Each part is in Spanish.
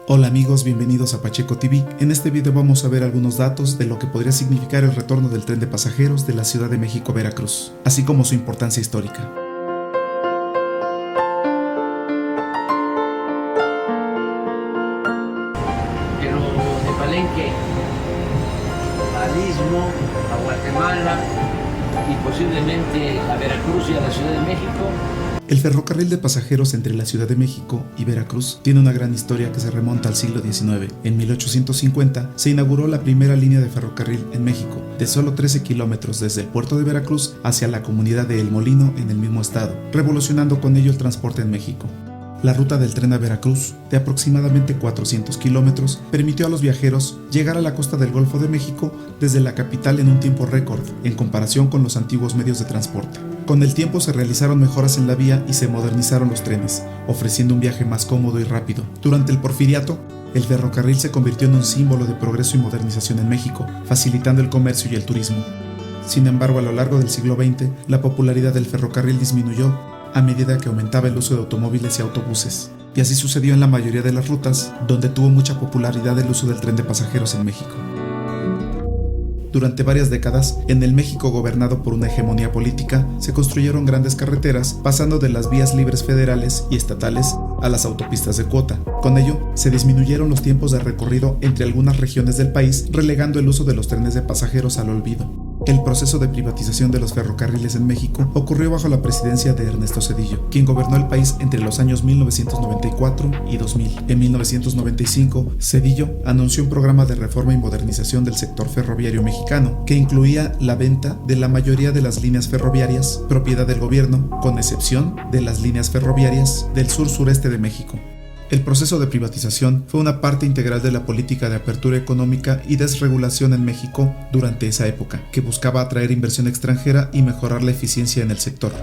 Hola amigos, bienvenidos a Pacheco TV. En este video vamos a ver algunos datos de lo que podría significar el retorno del tren de pasajeros de la Ciudad de México a Veracruz, así como su importancia histórica. Pero de Palenque al Istmo, a Guatemala y posiblemente a Veracruz y a la Ciudad de México. El ferrocarril de pasajeros entre la Ciudad de México y Veracruz tiene una gran historia que se remonta al siglo XIX. En 1850 se inauguró la primera línea de ferrocarril en México, de solo 13 kilómetros desde el puerto de Veracruz hacia la comunidad de El Molino en el mismo estado, revolucionando con ello el transporte en México. La ruta del tren a Veracruz, de aproximadamente 400 kilómetros, permitió a los viajeros llegar a la costa del Golfo de México desde la capital en un tiempo récord, en comparación con los antiguos medios de transporte. Con el tiempo se realizaron mejoras en la vía y se modernizaron los trenes, ofreciendo un viaje más cómodo y rápido. Durante el Porfiriato, el ferrocarril se convirtió en un símbolo de progreso y modernización en México, facilitando el comercio y el turismo. Sin embargo, a lo largo del siglo XX, la popularidad del ferrocarril disminuyó a medida que aumentaba el uso de automóviles y autobuses. Y así sucedió en la mayoría de las rutas, donde tuvo mucha popularidad el uso del tren de pasajeros en México. Durante varias décadas, en el México gobernado por una hegemonía política, se construyeron grandes carreteras, pasando de las vías libres federales y estatales a las autopistas de cuota. Con ello, se disminuyeron los tiempos de recorrido entre algunas regiones del país, relegando el uso de los trenes de pasajeros al olvido. El proceso de privatización de los ferrocarriles en México ocurrió bajo la presidencia de Ernesto Zedillo, quien gobernó el país entre los años 1994 y 2000. En 1995, Zedillo anunció un programa de reforma y modernización del sector ferroviario mexicano, que incluía la venta de la mayoría de las líneas ferroviarias, propiedad del gobierno, con excepción de las líneas ferroviarias del sur-sureste de México. El proceso de privatización fue una parte integral de la política de apertura económica y desregulación en México durante esa época, que buscaba atraer inversión extranjera y mejorar la eficiencia en el sector.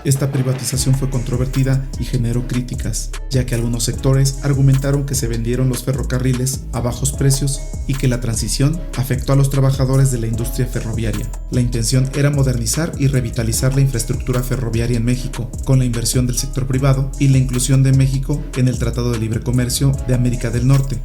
Esta privatización fue controvertida y generó críticas, ya que algunos sectores argumentaron que se vendieron los ferrocarriles a bajos precios y que la transición afectó a los trabajadores de la industria ferroviaria. La intención era modernizar y revitalizar la infraestructura ferroviaria en México, con la inversión del sector privado y la inclusión de México en el Tratado de Libre Comercio de América del Norte.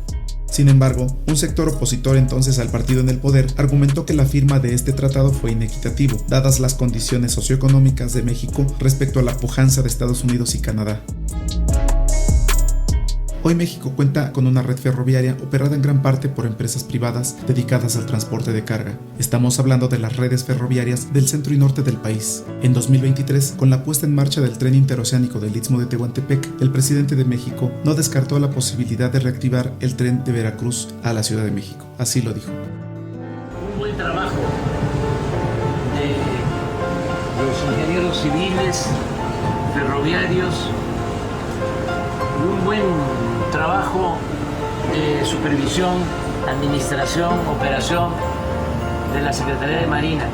Sin embargo, un sector opositor entonces al partido en el poder argumentó que la firma de este tratado fue inequitativo, dadas las condiciones socioeconómicas de México respecto a la pujanza de Estados Unidos y Canadá. Hoy México cuenta con una red ferroviaria operada en gran parte por empresas privadas dedicadas al transporte de carga. Estamos hablando de las redes ferroviarias del centro y norte del país. En 2023, con la puesta en marcha del tren interoceánico del Istmo de Tehuantepec, el presidente de México no descartó la posibilidad de reactivar el tren de Veracruz a la Ciudad de México. Así lo dijo. Un buen trabajo de los ingenieros civiles, ferroviarios, un buen trabajo de supervisión, administración, operación de la Secretaría de Marina.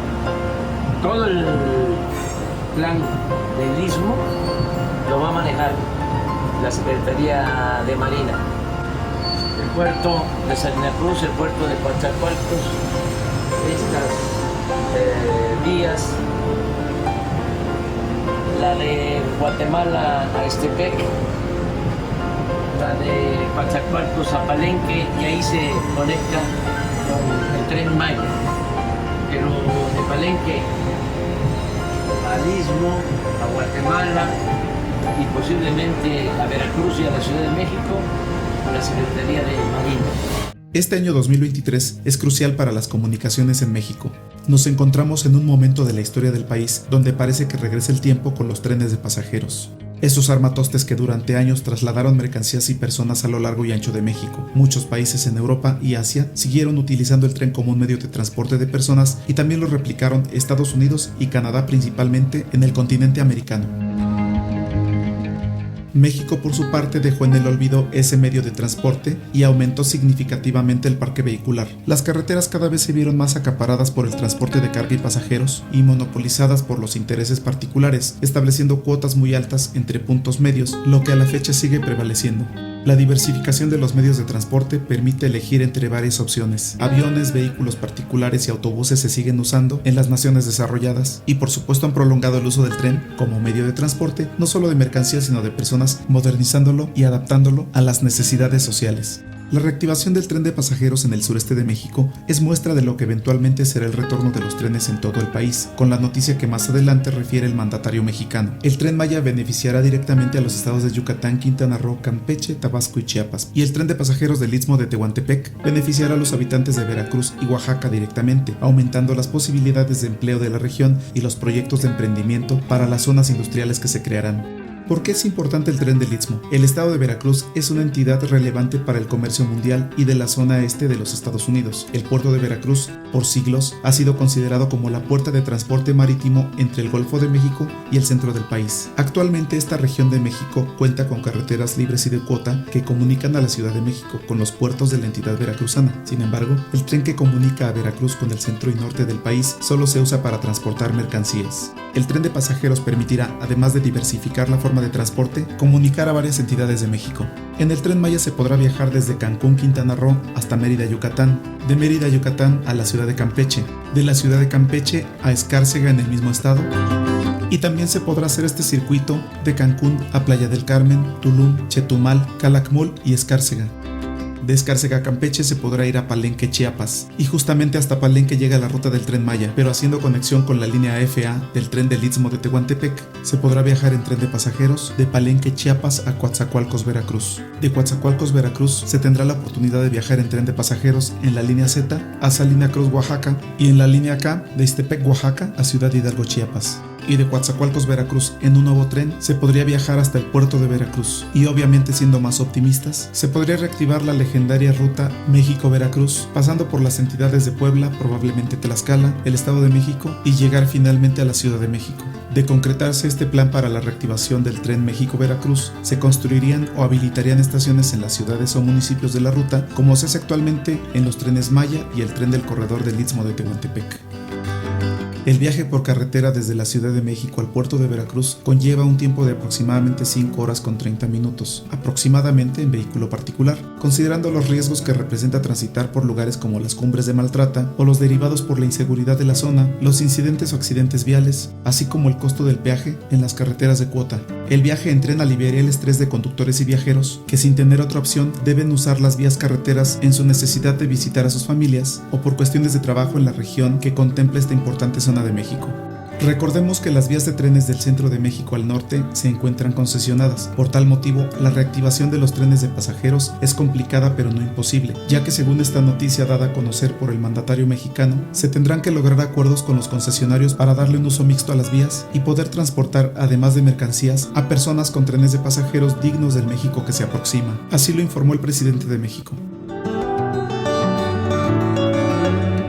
Todo el plan del Istmo lo va a manejar la Secretaría de Marina. El puerto de Salina Cruz, el puerto de Coatzacoalcos, estas vías, la de Guatemala a Estepec, la de Coatzacoalcos a Palenque, y ahí se conecta con el tren Maya. Pero de Palenque al Istmo, a Guatemala y posiblemente a Veracruz y a la Ciudad de México, la Secretaría de Marina. Este año 2023 es crucial para las comunicaciones en México. Nos encontramos en un momento de la historia del país donde parece que regresa el tiempo con los trenes de pasajeros. Esos armatostes que durante años trasladaron mercancías y personas a lo largo y ancho de México. Muchos países en Europa y Asia siguieron utilizando el tren como un medio de transporte de personas y también lo replicaron Estados Unidos y Canadá, principalmente en el continente americano. México, por su parte, dejó en el olvido ese medio de transporte y aumentó significativamente el parque vehicular. Las carreteras cada vez se vieron más acaparadas por el transporte de carga y pasajeros y monopolizadas por los intereses particulares, estableciendo cuotas muy altas entre puntos medios, lo que a la fecha sigue prevaleciendo. La diversificación de los medios de transporte permite elegir entre varias opciones. Aviones, vehículos particulares y autobuses se siguen usando en las naciones desarrolladas y por supuesto han prolongado el uso del tren como medio de transporte, no solo de mercancías sino de personas, modernizándolo y adaptándolo a las necesidades sociales. La reactivación del tren de pasajeros en el sureste de México es muestra de lo que eventualmente será el retorno de los trenes en todo el país, con la noticia que más adelante refiere el mandatario mexicano. El Tren Maya beneficiará directamente a los estados de Yucatán, Quintana Roo, Campeche, Tabasco y Chiapas, y el tren de pasajeros del Istmo de Tehuantepec beneficiará a los habitantes de Veracruz y Oaxaca directamente, aumentando las posibilidades de empleo de la región y los proyectos de emprendimiento para las zonas industriales que se crearán. ¿Por qué es importante el tren del Istmo? El estado de Veracruz es una entidad relevante para el comercio mundial y de la zona este de los Estados Unidos. El puerto de Veracruz, por siglos, ha sido considerado como la puerta de transporte marítimo entre el Golfo de México y el centro del país. Actualmente esta región de México cuenta con carreteras libres y de cuota que comunican a la Ciudad de México con los puertos de la entidad veracruzana. Sin embargo, el tren que comunica a Veracruz con el centro y norte del país solo se usa para transportar mercancías. El tren de pasajeros permitirá, además de diversificar la forma de transporte, comunicar a varias entidades de México. En el Tren Maya se podrá viajar desde Cancún, Quintana Roo, hasta Mérida, Yucatán, de Mérida, Yucatán a la ciudad de Campeche, de la ciudad de Campeche a Escárcega en el mismo estado, y también se podrá hacer este circuito de Cancún a Playa del Carmen, Tulum, Chetumal, Calakmul y Escárcega. De Escárcega a Campeche se podrá ir a Palenque, Chiapas, y justamente hasta Palenque llega la ruta del Tren Maya, pero haciendo conexión con la línea FA del tren del Istmo de Tehuantepec, se podrá viajar en tren de pasajeros de Palenque, Chiapas a Coatzacoalcos, Veracruz. De Coatzacoalcos, Veracruz, se tendrá la oportunidad de viajar en tren de pasajeros en la línea Z a Salina Cruz, Oaxaca, y en la línea K de Ixtepec, Oaxaca a Ciudad Hidalgo, Chiapas. Y de Coatzacoalcos, Veracruz, en un nuevo tren, se podría viajar hasta el puerto de Veracruz. Y obviamente, siendo más optimistas, se podría reactivar la legendaria ruta México-Veracruz, pasando por las entidades de Puebla, probablemente Tlaxcala, el Estado de México, y llegar finalmente a la Ciudad de México. De concretarse este plan para la reactivación del tren México-Veracruz, se construirían o habilitarían estaciones en las ciudades o municipios de la ruta, como se hace actualmente en los trenes Maya y el tren del corredor del Istmo de Tehuantepec. El viaje por carretera desde la Ciudad de México al puerto de Veracruz conlleva un tiempo de aproximadamente 5 horas con 30 minutos, aproximadamente en vehículo particular, considerando los riesgos que representa transitar por lugares como las cumbres de Maltrata o los derivados por la inseguridad de la zona, los incidentes o accidentes viales, así como el costo del peaje en las carreteras de cuota. El viaje en tren aliviaría el estrés de conductores y viajeros que, sin tener otra opción, deben usar las vías carreteras en su necesidad de visitar a sus familias o por cuestiones de trabajo en la región que contempla esta importante zona de México. Recordemos que las vías de trenes del centro de México al norte se encuentran concesionadas. Por tal motivo, la reactivación de los trenes de pasajeros es complicada pero no imposible, ya que según esta noticia dada a conocer por el mandatario mexicano, se tendrán que lograr acuerdos con los concesionarios para darle un uso mixto a las vías y poder transportar, además de mercancías, a personas con trenes de pasajeros dignos del México que se aproxima. Así lo informó el presidente de México.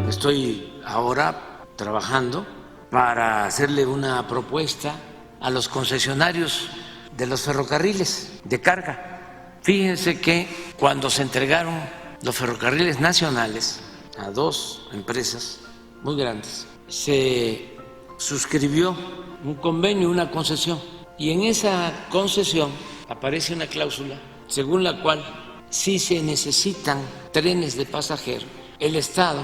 Estoy ahora trabajando para hacerle una propuesta a los concesionarios de los ferrocarriles de carga. Fíjense que cuando se entregaron los ferrocarriles nacionales a 2 empresas muy grandes, se suscribió un convenio, una concesión, y en esa concesión aparece una cláusula según la cual si se necesitan trenes de pasajeros, el Estado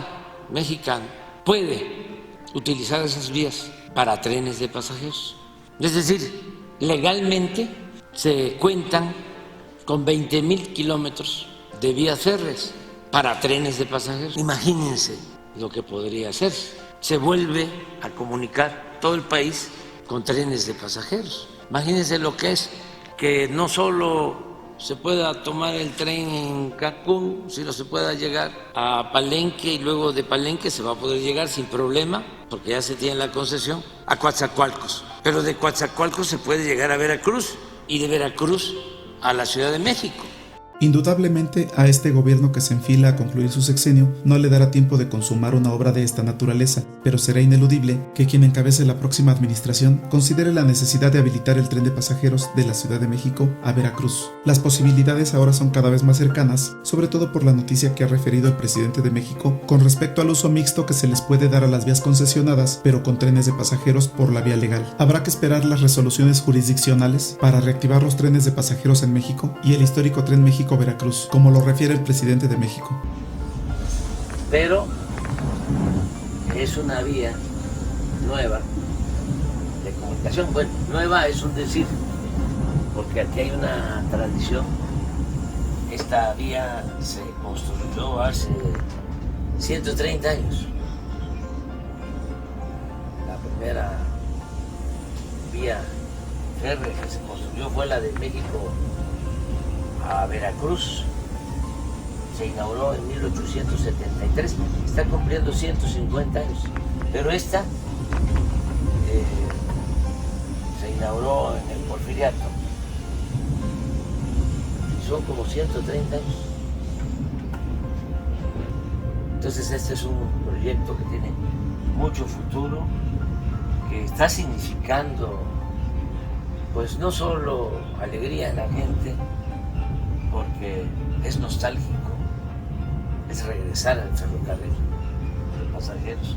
mexicano puede utilizar esas vías para trenes de pasajeros. Es decir, legalmente se cuentan con 20,000 kilómetros de vías férreas para trenes de pasajeros. Imagínense lo que podría hacer. Se vuelve a comunicar todo el país con trenes de pasajeros. Imagínense lo que es que no solo se pueda tomar el tren en Cancún, sino se pueda llegar a Palenque y luego de Palenque se va a poder llegar sin problema, porque ya se tiene la concesión, a Coatzacoalcos. Pero de Coatzacoalcos se puede llegar a Veracruz y de Veracruz a la Ciudad de México. Indudablemente, a este gobierno que se enfila a concluir su sexenio no le dará tiempo de consumar una obra de esta naturaleza, pero será ineludible que quien encabece la próxima administración considere la necesidad de habilitar el tren de pasajeros de la Ciudad de México a Veracruz. Las posibilidades ahora son cada vez más cercanas, sobre todo por la noticia que ha referido el presidente de México con respecto al uso mixto que se les puede dar a las vías concesionadas, pero con trenes de pasajeros por la vía legal. Habrá que esperar las resoluciones jurisdiccionales para reactivar los trenes de pasajeros en México y el histórico Tren México-Veracruz, como lo refiere el presidente de México. Pero es una vía nueva de comunicación. Bueno, nueva es un decir, porque aquí hay una tradición. Esta vía se construyó hace 130 años. La primera vía férrea que se construyó fue la de México a Veracruz. Se inauguró en 1873, está cumpliendo 150 años, pero esta se inauguró en el Porfiriato y son como 130 años. Entonces este es un proyecto que tiene mucho futuro, que está significando pues no solo alegría en la gente, porque es nostálgico, es regresar al ferrocarril de pasajeros.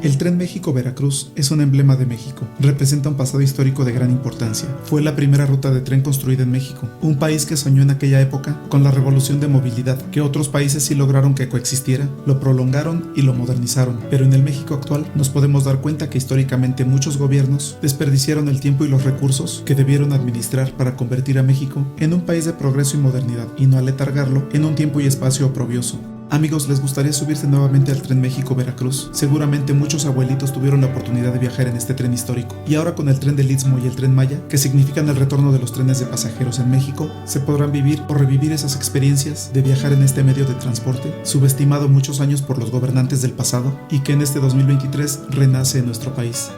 El Tren México-Veracruz es un emblema de México, representa un pasado histórico de gran importancia. Fue la primera ruta de tren construida en México, un país que soñó en aquella época con la revolución de movilidad, que otros países sí lograron que coexistiera, lo prolongaron y lo modernizaron, pero en el México actual nos podemos dar cuenta que históricamente muchos gobiernos desperdiciaron el tiempo y los recursos que debieron administrar para convertir a México en un país de progreso y modernidad, y no aletargarlo en un tiempo y espacio oprobioso. Amigos, ¿les gustaría subirse nuevamente al Tren México-Veracruz? Seguramente muchos abuelitos tuvieron la oportunidad de viajar en este tren histórico. Y ahora con el Tren del Istmo y el Tren Maya, que significan el retorno de los trenes de pasajeros en México, se podrán vivir o revivir esas experiencias de viajar en este medio de transporte, subestimado muchos años por los gobernantes del pasado y que en este 2023 renace en nuestro país.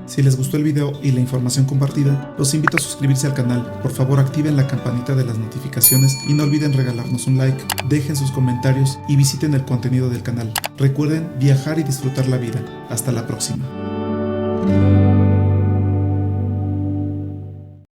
Si les gustó el video y la información compartida, los invito a suscribirse al canal. Por favor, activen la campanita de las notificaciones y no olviden regalarnos un like, dejen sus comentarios y visiten el contenido del canal. Recuerden viajar y disfrutar la vida. Hasta la próxima.